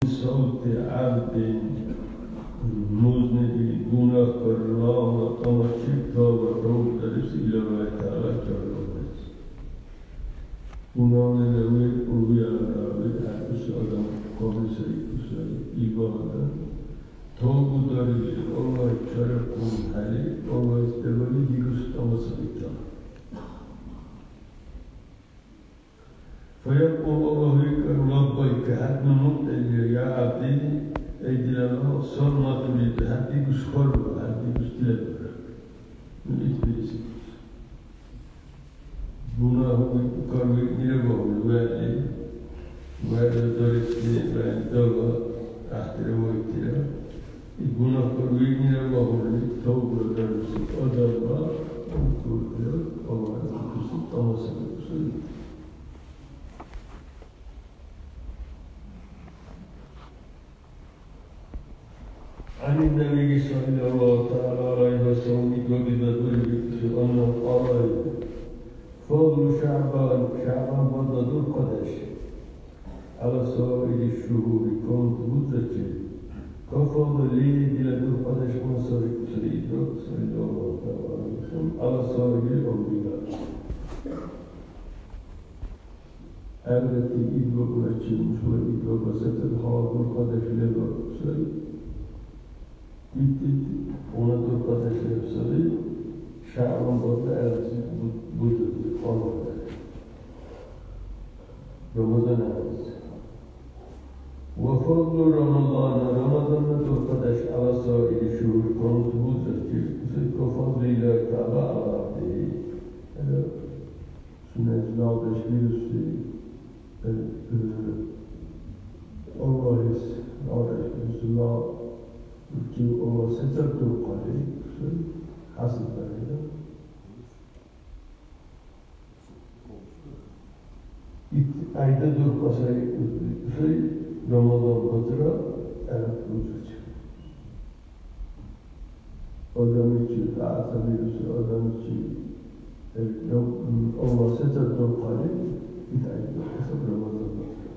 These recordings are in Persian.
صوت عبد مذنب گناهکار را متمسک تا به روح درس إلى الله تعالى جل Uno nelle ove alla sola come sei ibadah togu dari Allah cara pun hali Allah istabali dirus tamasabita فيقول الله لبيك حد ممتلئ يا عبدي أيدي الله صار ما تريد حدي بشكر حدي بشتلب من إتباس Bună care mirăgăul vede vede dorește vede ahtere voitira I bună care mirăgăul tău dorește adalva kurtira Allah kusu tamasını kusu عن النبي صلى الله تعالى عليه وسلم يقول أنه قال فضل شعبان بدل القدش على سائر الشهور كنت متجه كفضل لي دل القدش من سريد صلى الله عليه وسلم على سائر الأنبياء التي إذا قلتش وإذا بسط الحاضر القدش لبا سريد ona القدش لبا سريد شعبان بدل أرسل بدل رمضان وفضل رمضان تقدش على سائر الشهور كنت بوزتي كفضل الله تعالى على عبده سنة نادش بيرسي الله نادش بيرسي الله الله سترت القلب حسب ذلك ayda durmasayı Ramazan hatıra evet bulacak. Adam için, tabi adam için Allah seçer durmayı bir ayda durmasayı Ramazan hatıra.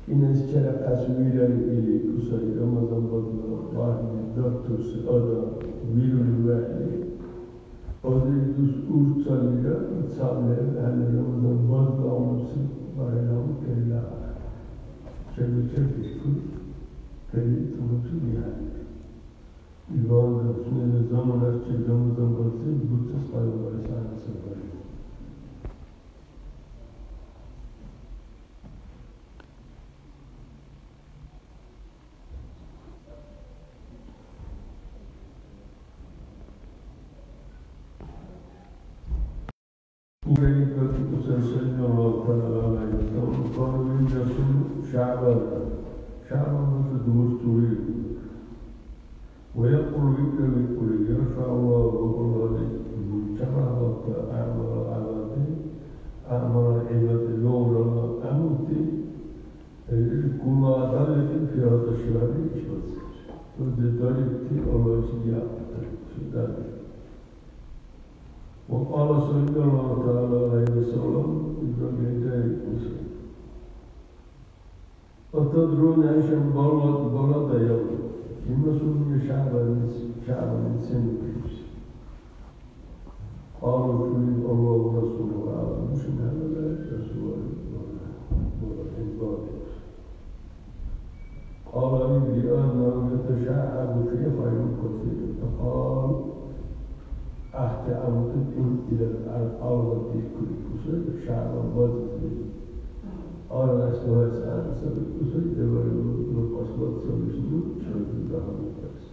Yine iskelek asübüyle ili kusayı Ramazan hatıra vahidi dörtüsü adam milyon vahidi Odayız ursalıyla insanlar Ramazan bazı alması bayram kella çevir keli tutucu yani. İbadet sünnet zamanlar Ramazan bazı butsuz bayramlar sanatı var. صلى الله عليه وسلم قال من يصوم شعبان دور طويل ويقول يرفع الله كما أعمال عباد لولا أموت كل ذلك في هذا الشهر وذلك الله سيئات وقال صلى الله تعالى عليه وسلم أتدرون إيش بلد يوم كما سمي شعبا سن قالوا كل الله ورسوله أعلم مش هذا رسول الله قال لي أنه يتشعب في خير كثير فقال أحد أمتن إلى الأرض في كل كسر شعبا بذل أرى أسوأ سعر سبب كسر دبر القصبات سبب سنو شرط الدهر الدرس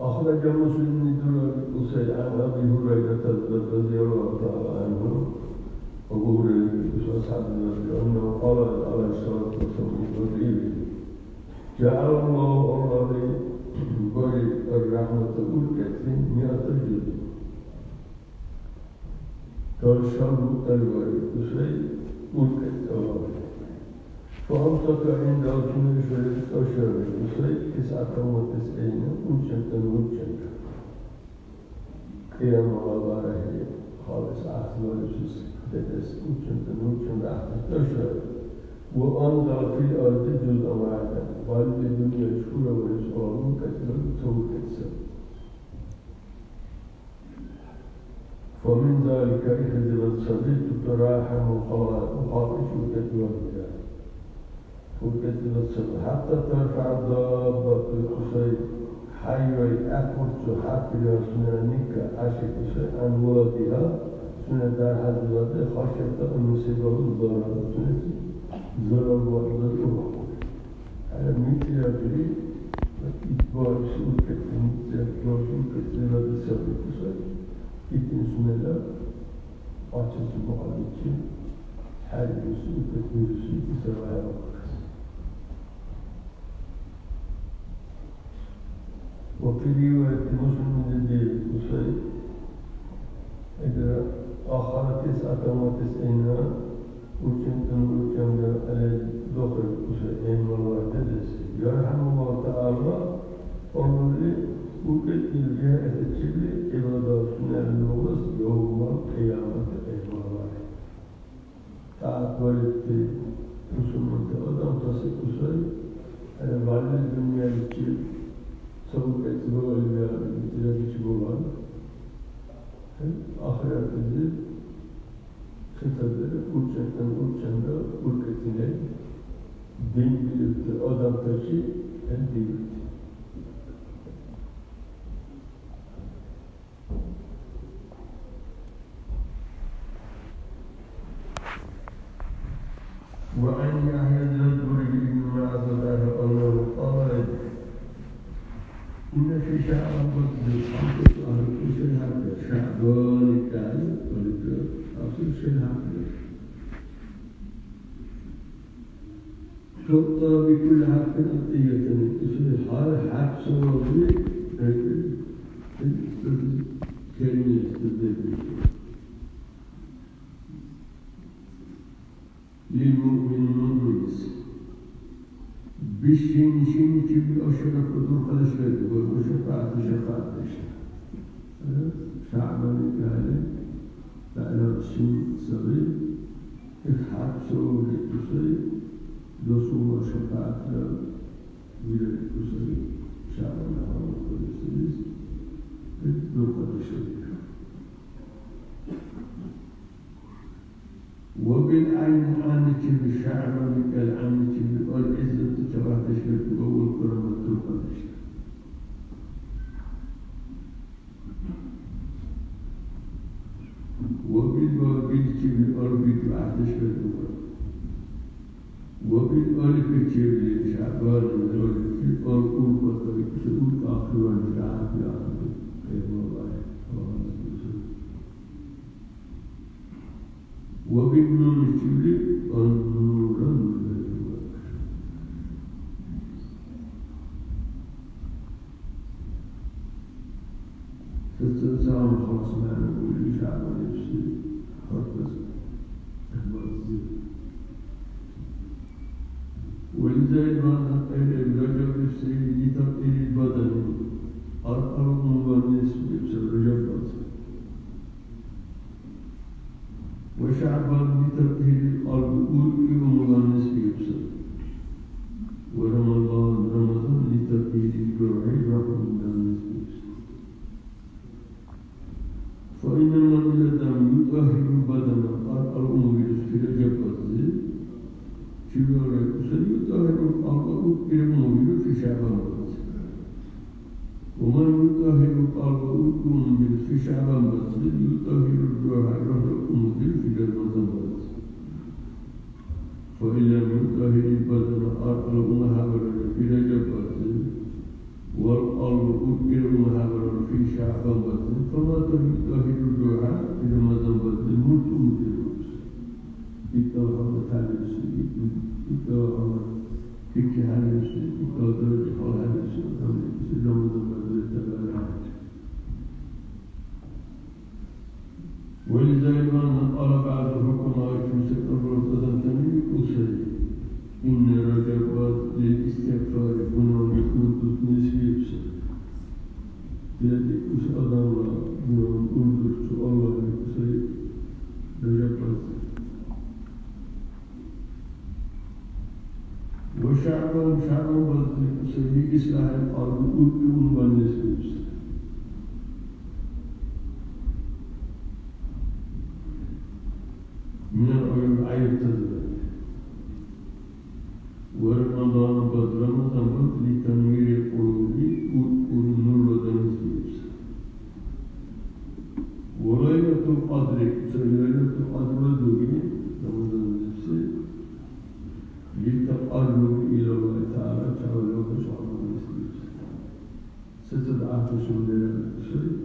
أخرج مسلم القصي عن أبي هريرة رضي الله تعالى عنه أبو هريرة أنه قال عليه الصلاة والسلام جعل الله لي الرحمة والكثير 100 جزء ترشد الوري شيء والكثير فأمسك عند رسول الله أشهر شيء 99 وجنة إلى مغابره خالص أحوال جزء بدست وچون رحمت داشت و آن ذاتی آرده جز آمدن ولی بدون مشهور و رسالون کتلان طور کتسن فمن ذلك إذا الصديق تراحم وخاطش وكتلان بها وكتلان الصديق حتى ترفع الضابة في القصير حيوي أكبر تحق لأسنانك عشق أنوادها سنة در حضرات خاشقة المسيبة الضرارة سنة ضرر وعضل أخرى على مثل أجري إتباع سؤول كتلين زرقاشون كتلين السابق سنة إتن سنة لا أعجز معالجين حال سؤول كتلين سؤول سواء وقت وفي رواية مسلم من الدين القصير إذا آخر 99 وكان على دخل القصير والمعتدس يرحم الله تعالى أمري وكتل بها الشبل إبادة سنة النغص يوم القيامة إبادة تعطولت مسلم تقدم تصل قصير على بعض الدنيا الشبل سوف يتبع الى بشبوان آخرت الزيد خطابه uçanda ülkesine din bilirdi, adam taşı el bilirdi. وعن يحيى الزبري بن معاذ أنه قال إن في شعبان الحمد أهل كل هذا شعبان كان ولد أصل شيء تقطع بكل حق أطية اسم الحال حق صوابي كلمة استدلال للمؤمن بالشين تبي أشرف ودور خلص بيته وشفاعة شعبان كان فعلا الشين صغير إخحاب سوء للتصير دوسو وشفاعة ويل للتصير شعبان هو التصير دور خلص بيته وبالعين عانت بالشعب كالعانت بالعزة تبعت شرك أول كرامة القدس وبالبابلت بالأرض تبعت شرك وبالألف تشير شعبان الأرض في الأرض وطريق سؤول آخر الشعب يعلم كيف الله وبالنور الشبل النور فاستنسام خاص معنا كل شعب نفسي خاص ولذلك ما الرجل نفسه لتقدير البدن الأرض مبارنس بسبب الرجل وشعبان بتطهير الأرض أولئك مغنس بيبسر ورمضان لتطهير الجوع رحم مغنس بيبسر فإن من الدم يطهر بدن الأمور في رجب شبه الرسل يطهر الأرض الأمور في شعبان ومن يطهر الأرض في شعبان يطهر الجوع الأمور في رمضان فإن لم يطهر البدن الأرض في رجب والأرض في شعبان فما يطهر الجوع في رمضان الملك إطلاع تعالى إطلاع فكر هذا الشيء إطلاع درجة هذا الشيء رمضان ولذلك من قال بعض الحكماء في سكر التنمية أصلي إن رجبات للاستغفار فنون يكون نسبي بسر لذلك أدام وشعبا بلد سيدي إصلاح الأرض أدون بالنسبة من العلم آية تزبط ورمضان رمضان لتنوير القلوب والنور والنسبة وليلة القدر ليلة القدر دوغي رمضان نفسه للتقرب إلى الله تعالى تعالى وتشعر النسبة ستدعى في سنة